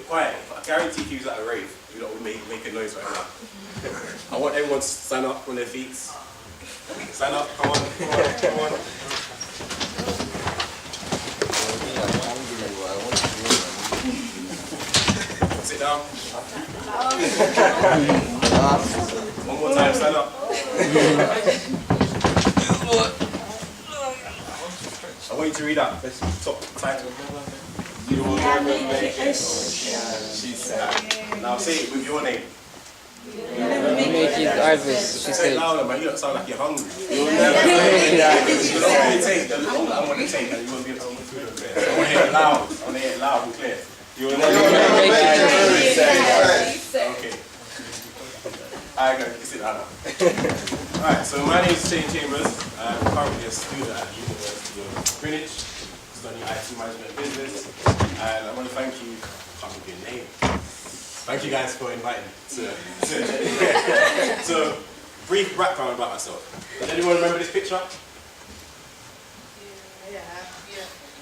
quiet. I guarantee if you was at a rave, you lot would make a noise right now. I want everyone to stand up on their feet. Stand up, come on, come on, come on. Sit down. One more time, stand up. I want you to read out this top title. You will never make it. She said. Now say it with your name. You'll never make it either, she Say it said. louder, man. You don't sound like you're hungry. You'll never make it either. The longer you take, the longer I want to take, and you won't be able to eat food over there. So I want to hear it loud. I want to hear it loud and clear. You'll never make it. Okay. Alright, guys, you sit down now. Alright, so my name is Osheane Chambers. I'm currently a student at the University of Greenwich, studying IT management and business. And I want to thank you, I can't remember your name. Thank you guys for inviting me to So, brief background about myself. Does anyone remember this picture? Yeah.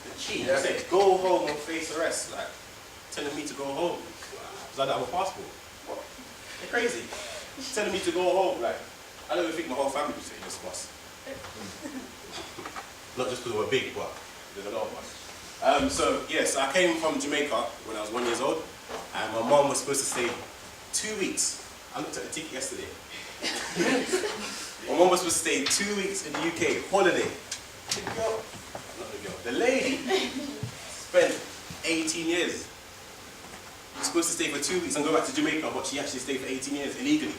The cheat. Yeah. Say, go home and face arrest. Like, telling me to go home. Because I don't have a passport. What? You're crazy. Telling me to go home. Like, I don't even think my whole family would say this to us. Not just because we're big, but there's a lot of us. So, yes, I came from Jamaica when I was 1 year old. And my mom was supposed to stay 2 weeks. I looked at the ticket yesterday. My mom was supposed to stay 2 weeks in the UK, holiday. The girl, not the girl, the lady spent 18 years. She was supposed to stay for 2 weeks and go back to Jamaica, but she actually stayed for 18 years illegally.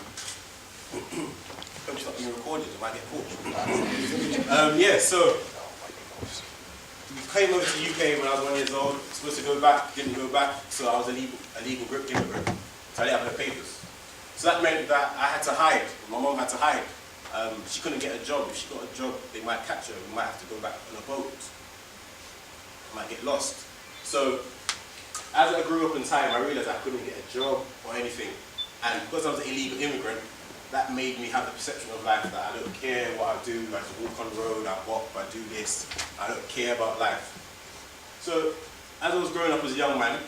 Hope she's not being recorded, I might get caught. Yeah, so we came over to the UK when I was 1 year old, supposed to go back, didn't go back, so I was a legal immigrant, so I didn't have no papers. So that meant that I had to hide, my mom had to hide. She couldn't get a job. If she got a job, they might catch her, we might have to go back on a boat. I might get lost. So, as I grew up in time, I realized I couldn't get a job or anything. And because I was an illegal immigrant, that made me have the perception of life that I don't care what I do, I just walk on the road, I walk, I do this, I don't care about life. So, as I was growing up as a young man,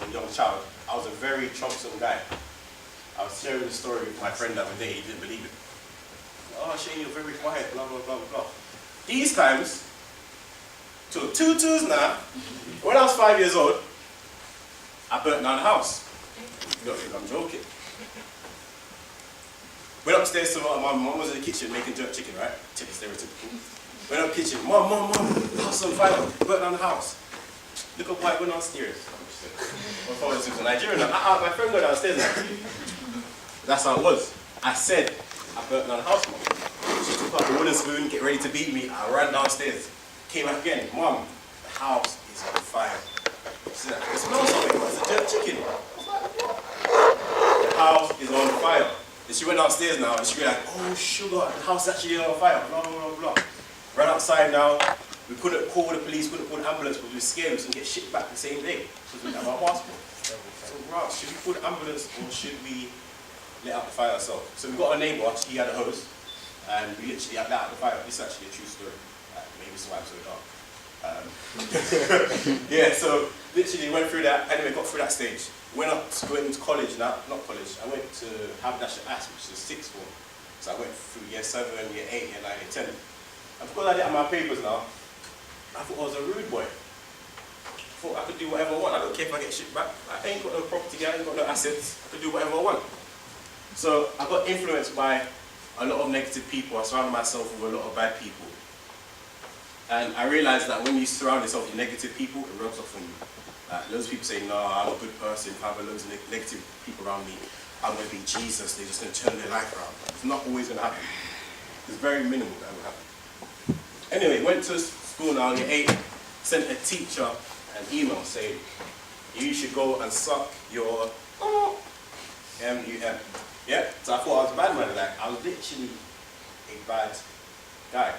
a young child, I was a very troublesome guy. I was sharing the story with my friend the other day, he didn't believe it. Oh, Shane, you're very quiet, blah, blah, blah, blah. These times, took 2 tours now, when I was 5 years old, I burnt down the house. You don't think I'm joking. Went upstairs to my mum was in the kitchen making jerk chicken, right? Stereotypical. Went up kitchen, mum, house on fire, burnt down the house. Look up why I went downstairs. My father was a Nigerian, my friend went downstairs now. That's how it was. I said, I burnt down the house, mum. She took out the wooden spoon, get ready to beat me. I ran downstairs. Came back again, mum, the house is on fire. She said, it smells something, it's a jerk chicken. I was like, what? The house is on fire. And she went downstairs now and she realized, oh sugar, the house is actually on fire, blah, blah, blah, blah. Ran outside now, we couldn't call the police, couldn't call the ambulance, but we were scared we was going to get shipped back the same day because we didn't have our passport. So, right, should we call the ambulance or should we let out the fire ourselves? So we got a neighbour, he had a hose, and we literally let out the fire. This is actually a true story. Maybe this is why I'm so dark. Yeah, so literally went through that, anyway, got through that stage. Went into college now, not college, I went to Haberdasher Ash, which is 6th form. So I went through year 7, year 8, year 9, year 10. And because I didn't have my papers now, I thought I was a rude boy. I thought I could do whatever I want. I don't care if I get shipped back. I ain't got no property, I ain't got no assets. I could do whatever I want. So I got influenced by a lot of negative people. I surrounded myself with a lot of bad people. And I realized that when you surround yourself with negative people, it rubs off on you. Loads of people say, no, I'm a good person. If I have loads of negative people around me, I'm going to be Jesus. They're just going to turn their life around. It's not always going to happen. It's very minimal that will happen. Anyway, went to school now in year 8, sent a teacher an email saying, you should go and suck your M-U-M. Yeah? So I thought I was a bad man. Like, I was literally a bad guy.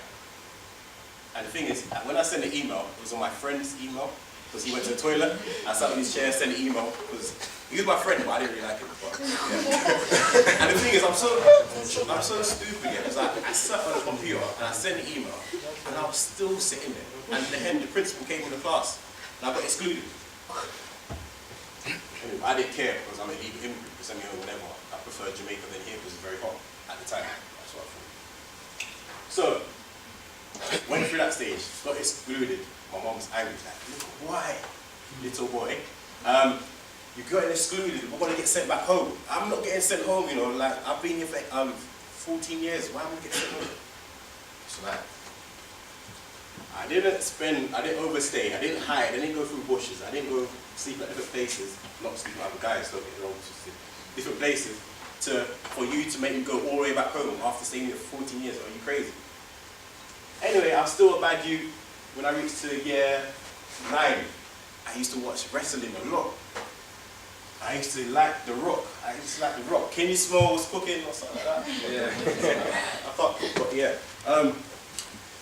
And the thing is, when I sent the email, it was on my friend's email, because he went to the toilet. I sat in his chair, sent an email, because he was my friend, but I didn't really like him. But, yeah. And the thing is, I'm so stupid, yeah, because I sat on the computer and I sent the email, and I was still sitting there. And the principal came in the class, and I got excluded. Anyway, I didn't care because I'm a legal immigrant, you send me home whenever. I prefer Jamaica than here because it's very hot at the time. That's what I thought. So, went through that stage, got excluded. My mom's angry, like, look, why, little boy? You got excluded, we're gonna get sent back home. I'm not getting sent home, you know, like, I've been here for 14 years, why am I gonna get sent home? So like, I didn't overstay, I didn't hide, I didn't go through bushes, I didn't go sleep at different places, not sleep with other guys, don't get me wrong, just different places, for you to make me go all the way back home after staying here for 14 years. Are you crazy? Anyway, I was still a bad youth. When I reached to year 9, I used to watch wrestling a lot. I used to like The Rock. Can you smell what's cooking or something like that? Yeah. I can't cook, but yeah.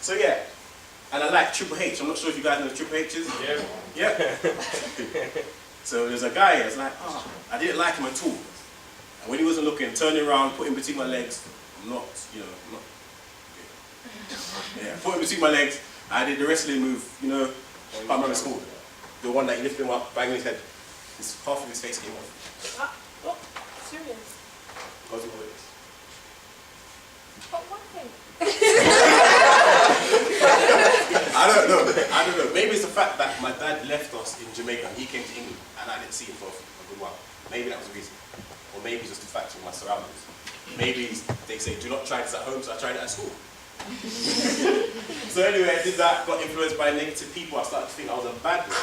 So yeah, and I like Triple H. I'm not sure if you guys know Triple H is. Yeah. Yeah. So there's a guy that's like, I didn't like him at all. And when he wasn't looking, turning around, put him between my legs. I'm not. Yeah, put him between my legs. I did the wrestling move, you know, I can't remember it's called. The one that you lift him up, bang his head. Half of his face came off. What? Serious? God's what it is. But why? I don't know. Maybe it's the fact that my dad left us in Jamaica and he came to England and I didn't see him for a good while. Maybe that was the reason. Or maybe it's just the fact of my surroundings. Maybe they say, do not try this at home, so I tried it at school. So anyway, I did that, got influenced by negative people. I started to think I was a bad boy.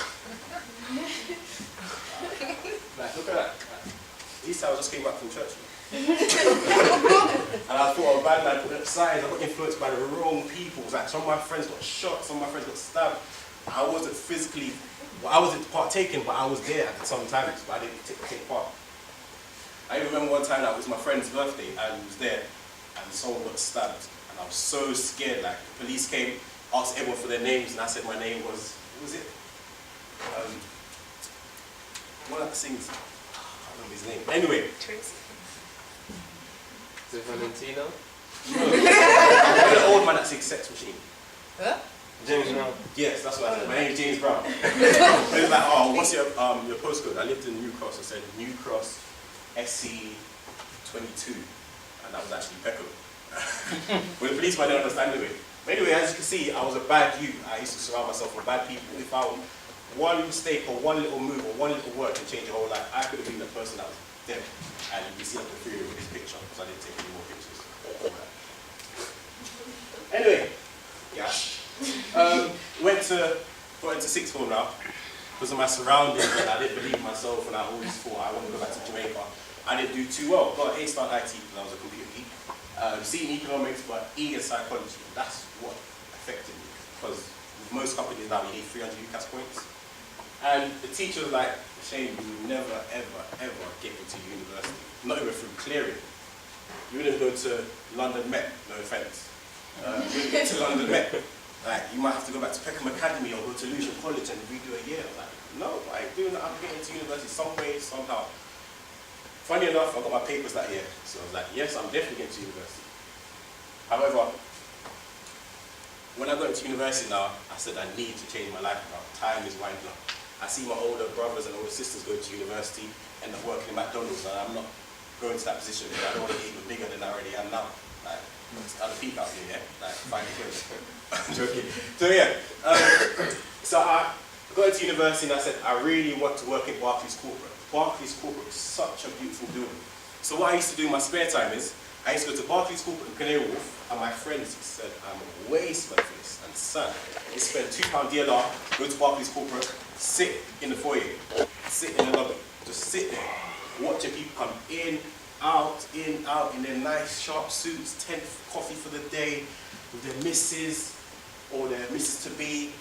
Like, look at that. East I just came back from church. And I thought I was a bad man, put up signs. I got influenced by the wrong people. Like, some of my friends got shot, some of my friends got stabbed. I wasn't I wasn't partaking, but I was there at some times, but I didn't take part. I remember one time that was my friend's birthday, and he was there, and someone got stabbed. And I was so scared, like, the police came, asked everyone for their names, and I said my name was, what was it? One that sings, I can't remember his name. Anyway. Tracy. Is it Valentino? No. The old man that sings Sex Machine. Huh? James Brown. Yes, that's what I said. My name is James Brown. He was like, oh, what's your postcode? I lived in New Cross. I said, New Cross, SC22. And that was actually Peckham. But the policeman didn't understand it. But anyway, as you can see, I was a bad youth. I used to surround myself with bad people. If I was one mistake or one little move or one little word can change your whole life, I could have been the person that was dead. And you can see up the theory with this picture, because I didn't take any more pictures. Anyway, yeah. Got into sixth form now. Because of my surroundings, and I didn't believe myself, and I always thought I want to go back to Jamaica. I didn't do too well. Got an A-star IT because I was a computer geek. C in economics, but E in psychology. That's what affected me. Because with most companies now, you need 300 UCAS points. And the teacher was like, Shane, you would never, ever, ever get into university. Not even through clearing. You wouldn't go to London Met, no offence. You wouldn't get to London Met. Like, you might have to go back to Peckham Academy or go to Lucian College and redo a year. I was like, no, I ain't doing that. I'm getting into university some way, somehow. Funny enough, I got my papers that year. So I was like, yes, I'm definitely getting to university. However, when I got into university now, I said I need to change my life around. Time is winding up. I see my older brothers and older sisters go to university, end up working in McDonald's, and I'm not going to that position because I don't want to get even bigger than I already am now. Like, other people out here, yeah? Like, find clothes. I'm joking. So yeah, so I got into university and I said, I really want to work in Barclays Corporate. Barclays Corporate is such a beautiful building. So what I used to do in my spare time is, I used to go to Barclays Corporate in Canary Wharf, and my friends said, I'm way smart for this. And son, you spend £2 DLR, go to Barclays Corporate, sit in the foyer, sit in the lobby, just sit there, watching people come in, out, in their nice sharp suits, 10 coffee for the day, with their missus or their missus-to-be,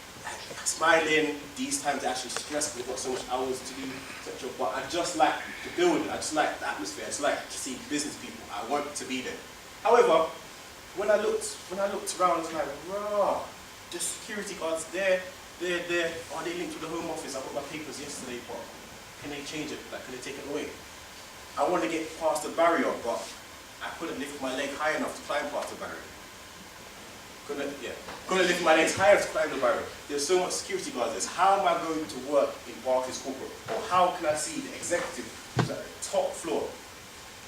smiling. These times they're actually stressed because they've got so much hours to do, etc. But I just like the building, I just like the atmosphere, I just like to see business people. I want to be there. However, when I looked around, I was like, rah, the security guards there. Are they linked to the Home Office? I got my papers yesterday, but can they change it? Like, can they take it away? I want to get past the barrier, but I couldn't lift my leg high enough to climb past the barrier. Couldn't lift my legs higher to climb the barrier. There's so much security guards. There's how am I going to work in Barclays corporate? Or how can I see the executive who's at the top floor?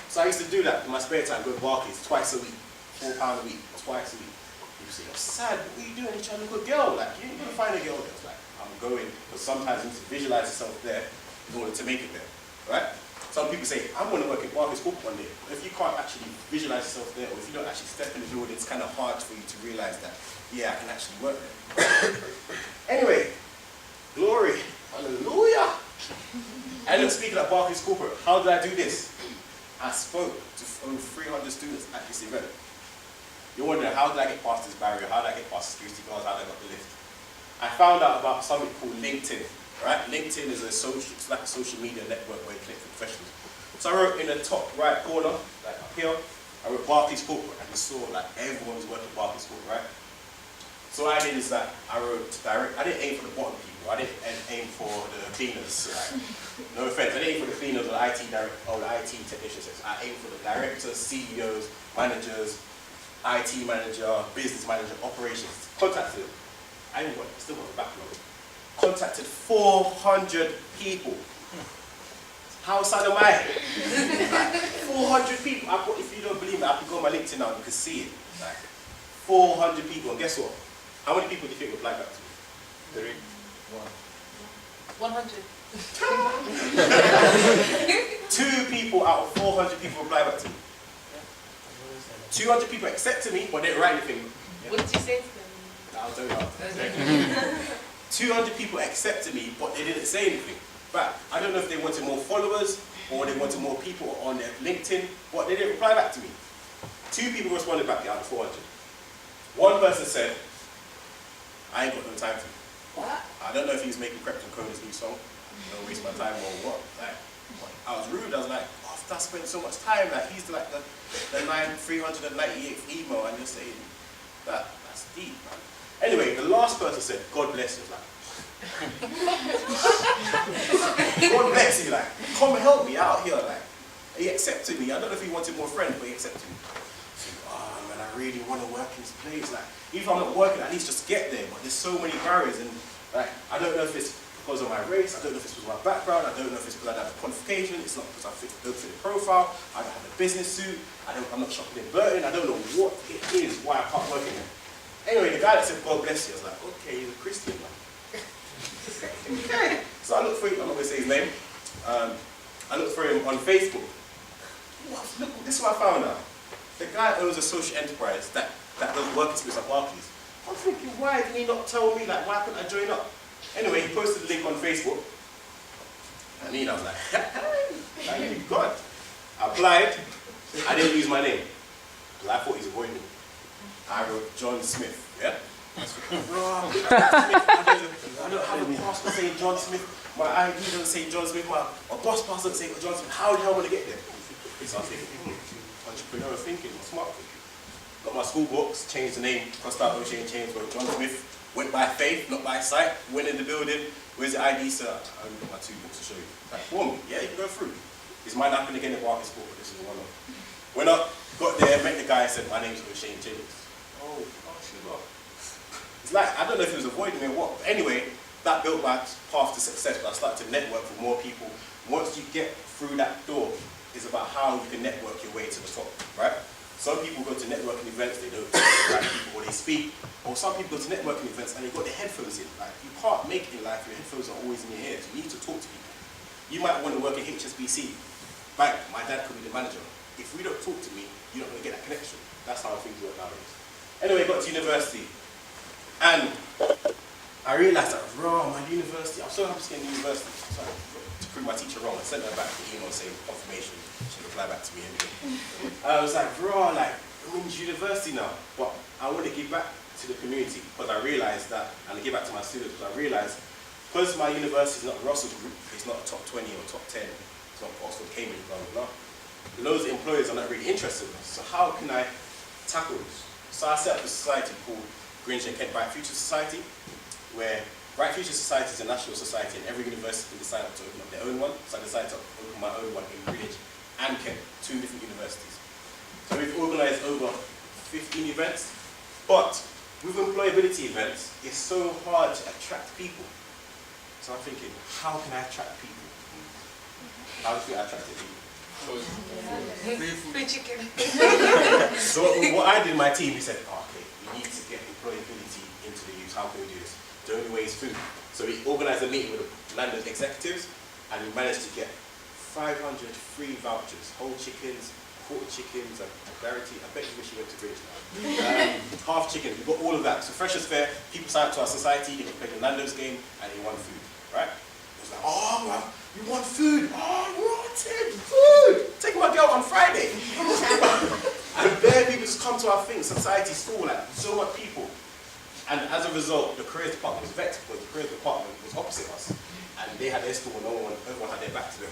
So I used to do that in my spare time, go to Barclays twice a week, £4 a week, twice a week. People say, you're sad, what are you doing? You're trying to look a girl. Like, you ain't gonna find a girl there. It's like, I'm going, but sometimes you need to visualize yourself there in order to make it there, right? Some people say, I'm going to work in Barclays corporate one day. But if you can't actually visualize yourself there, or if you don't actually step in the building, it's kind of hard for you to realize that, yeah, I can actually work there. Anyway, glory, hallelujah. And then speaking of Barclays corporate, how did I do this? I spoke to over 300 students at this event. You're wondering, how did I get past this barrier? How did I get past security guards? How did I get the lift? I found out about something called LinkedIn. Right? LinkedIn is it's like a social media network where you connect with professionals. So I wrote in the top right corner, like up here, I wrote Barclays corporate, and you saw like everyone was working Barclays corporate, right? So what I did is that I wrote direct. I didn't aim for the bottom people. I didn't aim for the cleaners. Like, no offense, I didn't aim for the cleaners or the IT or the IT technicians. I aimed for the directors, CEOs, managers, IT manager, business manager, operations. Contacted them. I still got the backlog. Contacted 400 people. How sad am I? 400 people. If you don't believe me, I can go on my LinkedIn now and you can see it. Like 400 people. And guess what? How many people do you think replied back to me? 3. 100. 2 people out of 400 people replied back to me. 200 people accepted me, but they didn't write anything. What did you say to them? I'll tell you after. 200 people accepted me, but they didn't say anything. But I don't know if they wanted more followers or they wanted more people on their LinkedIn, but they didn't reply back to me. 2 people responded back out of 400. One person said, I ain't got no time for you. What? I don't know if he was making Krypton Coda's new song. Don't waste my time or what. Like, I was rude. I was like, after I spent so much time, like he's like the 398th email, and you're saying that's deep, man. Anyway, the last person said, God bless you. Like, God bless you. Like, come help me out here. Like, he accepted me. I don't know if he wanted more friends, but he accepted me. So, oh man, I really want to work in this place. Like, even if I'm not working, at least just get there. But there's so many barriers, and like, I don't know if it's because of my race. I don't know if it's because of my background. I don't know if it's because I don't have a qualification. It's not because I don't fit the profile. I don't have a business suit. I'm not shopping in Burton. I don't know what it is why I can't work in there. Anyway, the guy that said, God bless you, I was like, okay, he's a Christian, man. Okay. So I looked for him, I'm not going to say his name. I looked for him on Facebook. Look, this is what I found out. The guy owns a social enterprise that does work experience at Barclays. I'm thinking, why didn't he not tell me, like, why couldn't I join up? Anyway, he posted the link on Facebook. And I was like, thank you, God. I applied. I didn't use my name. Because I thought he's avoiding me. I wrote John Smith, yeah? Bro, I don't have a passport saying John Smith. My ID doesn't say John Smith. My boss pass doesn't say John Smith. How the hell am I going to get there? So I was thinking, entrepreneurial thinking, smart thinking. Got my school books, changed the name, crossed out Osheane Chambers, wrote John Smith. Went by faith, not by sight. Went in the building. Where's the ID, sir? I only got my 2 books to show you. Like, boom, yeah, you can go through. This might happen again at Barclays School, but this is one of them. Went up, got there, met the guy, said, my name's Osheane Chambers. Oh, sure. It's like, I don't know if he was avoiding me or what, but anyway, that built my path to success, but I started to network with more people. Once you get through that door, it's about how you can network your way to the top, right? Some people go to networking events, they don't like people, or they speak, or some people go to networking events and they've got their headphones in. Like, you can't make it in life, your headphones are always in your ears. You need to talk to people. You might want to work at HSBC. Bang, my dad could be the manager. If we don't talk to me, you're not going to get that connection. That's how things work nowadays. Anyway, got to university. And I realized that, raw, my university, I'm so happy to get into university. So to prove my teacher wrong, I sent her back the email saying confirmation. She replied back to me anyway. I was like, raw, like, I'm in university now, but I want to give back to the community because I realized that, and I give back to my students because I realized, because my university is not a Russell group, it's not a top 20 or top 10, it's not Oxford, Cambridge, blah, blah, blah. Loads of employers are not really interested in us. So how can I tackle this? So I set up a society called Greenwich and Kent Bright Future Society, where Bright Future Society is a national society and every university can decide to open up their own one. So I decided to open my own one in Greenwich and Kent, 2 different universities. So we've organised over 15 events, but with employability events, it's so hard to attract people. So I'm thinking, how can I attract people? How do you think I attracted people? Free chicken. So what I did in my team, we said, oh, okay, we need to get employability into the youth. How can we do this? The only way is food. So we organised a meeting with the London executives, and we managed to get 500 free vouchers, whole chickens, quarter chickens, and guarantee. I bet you wish you went to Greenwich now. Half chicken, we got all of that. So Freshers Fair, people signed up to our society, they could play the Nando's game, and they won food, right? It was like, oh, well, you want food? Oh, rotten food! Taking my girl on Friday. And there people just come to our thing, society, school, like so much people. And as a result, the careers department was vexed because the careers department was opposite us. And they had their store, everyone had their back to them.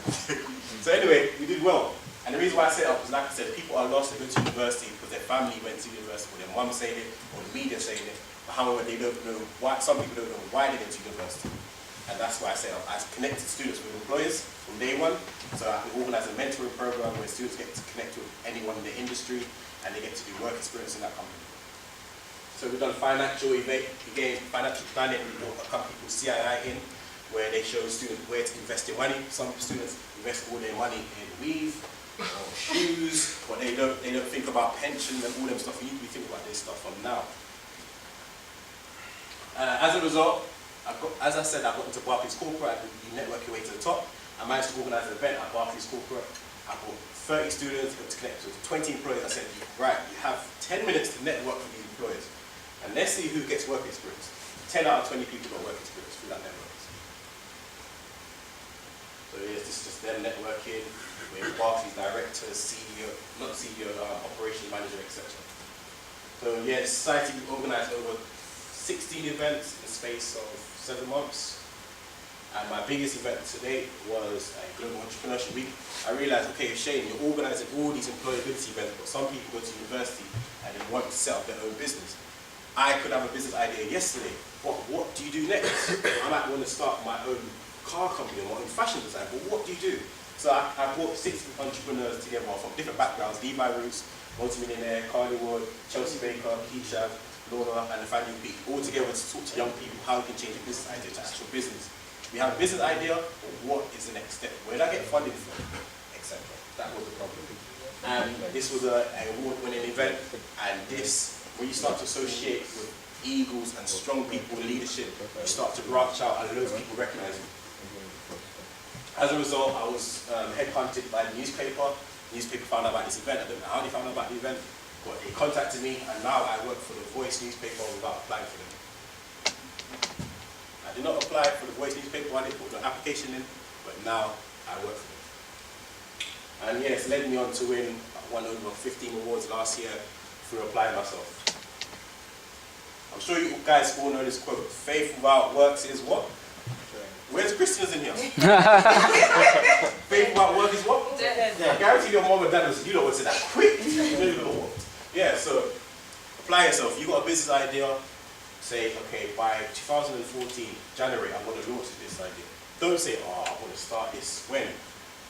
So anyway, we did well. And the reason why I set it up is, like I said, people are lost to go to university because their family went to university, or their mum saying it, or the media saying it. But however, they don't know why, some people don't know why they went to university. And that's why I set up. I connected students with employers from day one. So I can organise a mentoring program where students get to connect with anyone in the industry and they get to do work experience in that company. So we've done financial event, again, financial planning. We brought a company called CII in, where they show students where to invest their money. Some students invest all their money in weave or shoes, but they don't think about pensions and all them stuff. You need to be thinking about this stuff from now. As a result, as I said, I got into Barclays Corporate. You network your way to the top. I managed to organise an event at Barclays Corporate. I brought 30 students, got to connect with 20 employers. I said, right, you have 10 minutes to network with these employers. And let's see who gets work experience. 10 out of 20 people got work experience through that network. So yes, this is just them networking with Barclays directors, CEO, not CEO, operations manager, etc. So yeah, the society organised over 16 events in the space of 7 months. And my biggest event to date was a Global Entrepreneurship Week. I realised, okay, Shane, you're organising all these employability events, but some people go to university and they want to set up their own business. I could have a business idea yesterday, but what do you do next? I might want to start my own car company or my own fashion design, but what do you do? So I brought 6 entrepreneurs together from different backgrounds: Levi Roots, multimillionaire, Carly Ward, Chelsea Baker, Keisha, Laura, and Nathaniel Peak, all together to talk to young people how we can change a business idea to actual business. We have a business idea, but what is the next step? Where did I get funding from? Etc. That was the problem. And this was an award-winning event, and this, when you start to associate with eagles and strong people in leadership, you start to branch out and loads of people recognize you. As a result, I was headhunted by the newspaper. The newspaper found out about this event. I don't know how they found out about the event, but they contacted me, and now I work for the Voice newspaper without applying for them. I did not apply for the Voice newspaper when they put the application in, but now I work for them. And yes, led me on to won over 15 awards last year through applying myself. I'm sure you guys all know this quote: faith without works is what? Where's Christians in here? Faith without work is what? Dead. I guarantee your mom and dad was, you don't want to say that quick. Yeah, so apply yourself. You got a business idea, say, okay, by 2014, January, I want to launch this idea. Don't say, oh, I want to start this when?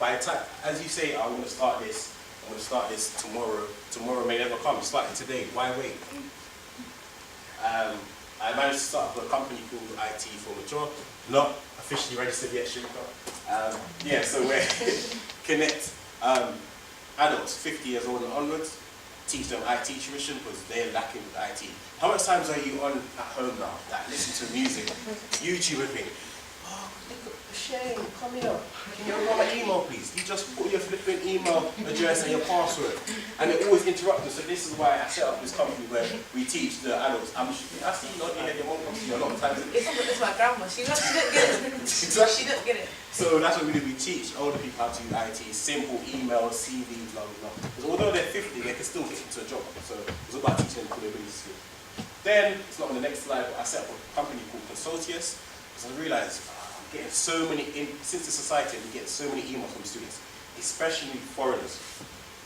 By the time, as you say, I want to start this tomorrow. Tomorrow may never come. Start it today. Why wait? I managed to start up a company called IT for Mature. Not officially registered yet, Shrika. Yeah, so we connect adults 50 years old and onwards, teach them IT tuition because they're lacking with IT. How much times are you on at home now, like listen to music, YouTube and think, oh, look at Shane, come here. Can you run my email please? You just put your flipping email address and your password. And it always interrupts us. So this is why I set up this company where we teach the adults. I see you nodding your head, your mom comes to you a lot of times. It's my grandma. She didn't get it. Exactly. She didn't get it. So that's what we do. We teach older people how to use IT, simple emails, CVs, blah, blah, blah. Because although they're 50, they can still get into a job. So it's all about teaching them employability skills. Then, it's not on the next slide, but I set up a company called Consortius. Because I realized I'm getting so many, since the society, we get so many emails from students, especially foreigners.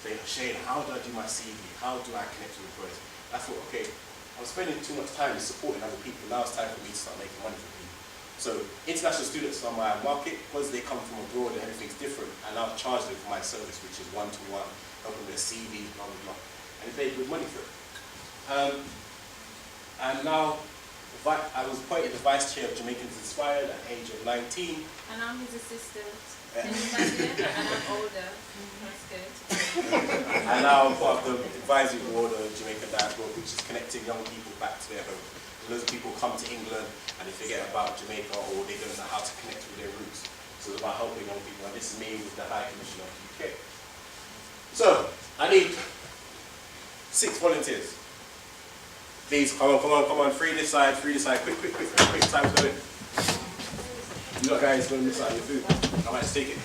Saying, Shane, how do I do my CV? How do I connect with employers? I thought, okay, I'm spending too much time supporting other people. Now it's time for me to start making money for people. So international students are my market because they come from abroad and everything's different. And I'll charge them for my service, which is one-to-one, helping their CV, blah, blah, blah. And they pay good money for it. And now I was appointed the vice chair of Jamaicans Vinspired at the age of 19. And I'm his assistant. Can you imagine? And I'm older. That's good. And now I'm part of the advisory board of Jamaican Diaspora, which is connecting young people back to their home. Loads of people come to England and they forget about Jamaica, or they don't know how to connect with their roots. So it's about helping young people, and this is me with the High Commissioner of the UK. So, I need 6 volunteers. Please, come on, free this side, quick, time's going. You lot guys going this side of your food. I might just take it.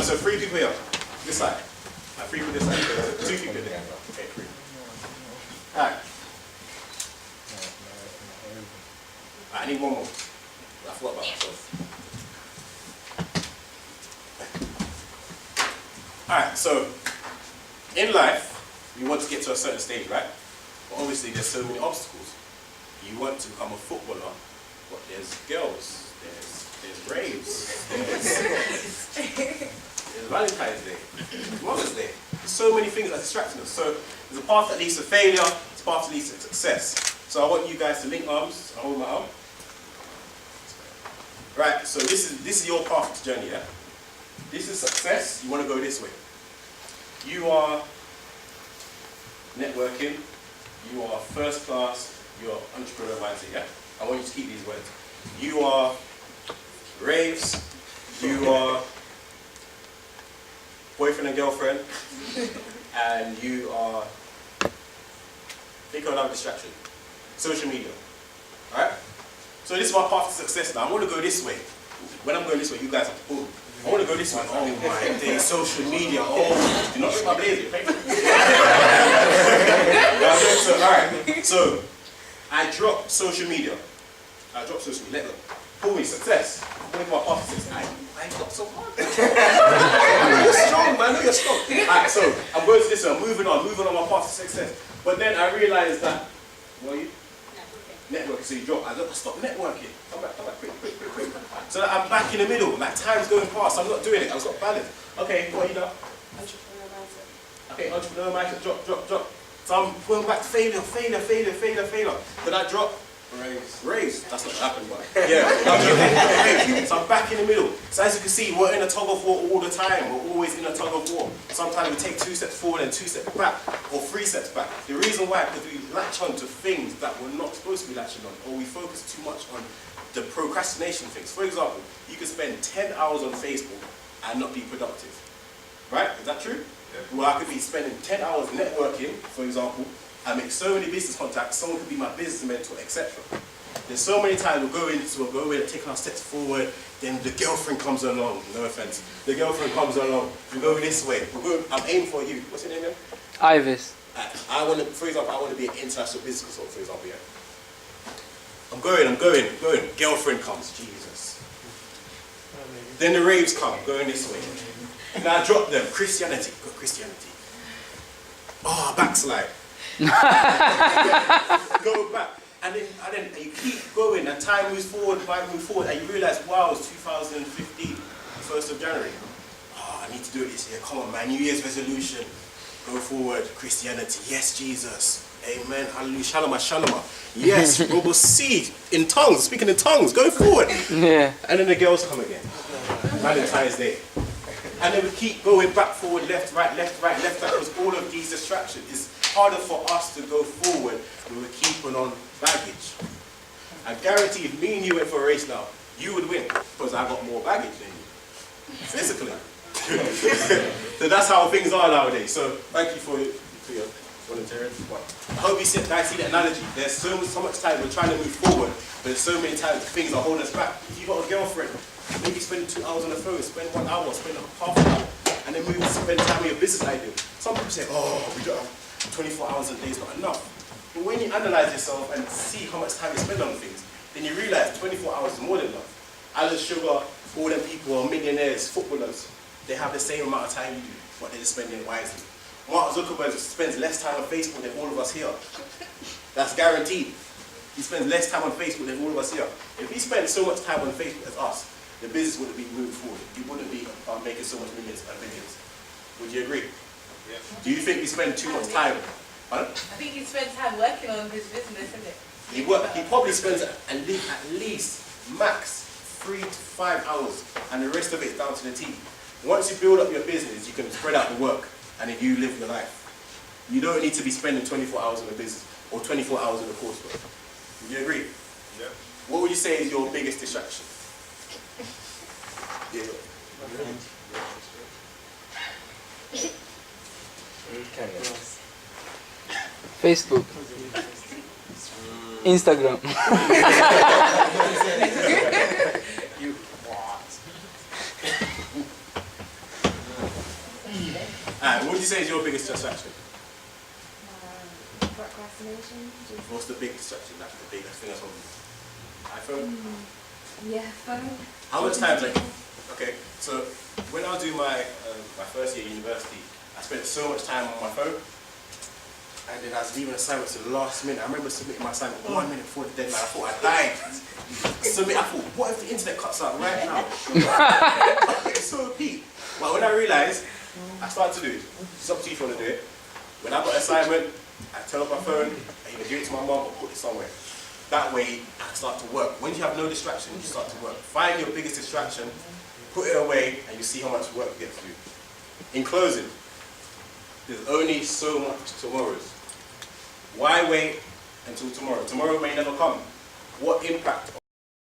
So 3 people here, this side. And 3 people this side. 2 people there. Okay, 3. Alright. I need 1 more. I forgot about myself. Alright, so in life, you want to get to a certain stage, right? But obviously there's so many obstacles. You want to become a footballer, but there's girls, there's raves, there's Valentine's Day, there's Mother's Day. There's so many things that are distracting us. So there's a path that leads to failure, there's a path that leads to success. So I want you guys to link arms, hold my arm. Right, so this is your path to journey, yeah? This is success, you want to go this way. You are networking, you are first class, you are entrepreneur mindset, yeah? I want you to keep these words. You are raves, you are boyfriend and girlfriend, and you are, think of another distraction, social media, alright? So this is my path to success now. I want to go this way. When I'm going this way, you guys have to pull. I want to go this way. Oh my day, social media. Oh, do not break my blazer. Alright, so I dropped social media. Let go. Pull me, success. What is my path to success? I got so hard. You're strong, man. I know you're strong. Alright, so I'm going to this way. I'm moving on my path to success. But then I realized that, what are you? Networking, so you drop. I stopped networking. Come back, quick. So that I'm back in the middle. Like time's going past. I'm not doing it. I've got balance. Okay, what are you now? Entrepreneur mindset. Okay, entrepreneur mindset. Drop. So I'm going back to failure. Did I drop? Raise. That's not happening, but yeah. So I'm back in the middle. So as you can see, we're in a tug of war all the time. We're always in a tug of war. Sometimes we take 2 steps forward and 2 steps back, or 3 steps back. The reason why, because we latch on to things that we're not supposed to be latching on, or we focus too much on the procrastination things. For example, you can spend 10 hours on Facebook and not be productive. Right? Is that true? Yeah. Well, I could be spending 10 hours networking, for example. I make so many business contacts, someone could be my business mentor, etc. There's so many times we'll go in and take our steps forward, then the girlfriend comes along, no offense. The girlfriend comes along, we go this way. I'm aiming for you. What's your name again? Ivis. For example, I want to be an international business consultant, for example, yeah. I'm going. Girlfriend comes, Jesus. Then the raves come, going this way. And I drop them, Christianity. Oh, backslide. Go back, and then you keep going, and time moves forward, and you realize, wow, it's 2015, 1st of January. Oh, I need to do it this year. Come on, man, New Year's resolution. Go forward, Christianity. Yes, Jesus. Amen. Hallelujah. Shalom. Yes, see in tongues, speaking in tongues. Go forward. Yeah. And then the girls come again. Valentine's Day. And then we keep going back, forward, left, right, because all of these distractions. It's harder for us to go forward when we're keeping on baggage. I guarantee if me and you went for a race now, you would win, because I got more baggage than you, physically. So that's how things are nowadays. So thank you for your volunteering. I hope you guys see the analogy. There's so much time we're trying to move forward, but there's so many times things are holding us back. If you've got a girlfriend, maybe spend 2 hours on the phone, spend 1 hour, spend half an hour, and then spend time with your business idea. Some people say, oh, we don't have 24 hours a day is not enough. But when you analyze yourself and see how much time you spend on things, then you realize 24 hours is more than enough. Alan Sugar, all them people are millionaires, footballers. They have the same amount of time you do, but they're just spending it wisely. Mark Zuckerberg spends less time on Facebook than all of us here. That's guaranteed. He spends less time on Facebook than all of us here. If he spent so much time on Facebook as us, the business wouldn't be moving forward. It wouldn't be making so much millions and billions. Would you agree? Yeah. Do you think we spend too much time? Pardon? I think he spends time working on his business, isn't it? He probably spends at least max 3 to 5 hours, and the rest of it is down to the team. Once you build up your business, you can spread out the work, and then you live your life. You don't need to be spending 24 hours on the business or 24 hours on the coursework. Would you agree? Yeah. What would you say is your biggest distraction? Yeah. Facebook. Instagram. You what? Alright, what would you say is your biggest distraction? Procrastination. What's the big distraction? That's the biggest thing that's on you. iPhone? Yeah, phone. How much time, like, okay, so when I was doing my first year at university, I spent so much time on my phone, and then I was leaving assignments to the last minute. I remember submitting my assignment 1 minute before the deadline. I thought I died. I thought, what if the internet cuts out right now? It's so peak. But when I realized, I started to do it. It's up to you if you want to do it. When I got an assignment, I turn off my phone, I either give it to my mom or put it somewhere. That way, I can start to work. When you have no distractions, you start to work. Find your biggest distraction, put it away, and you see how much work you get to do. In closing, there's only so much tomorrows. Why wait until tomorrow? Tomorrow may never come. What impact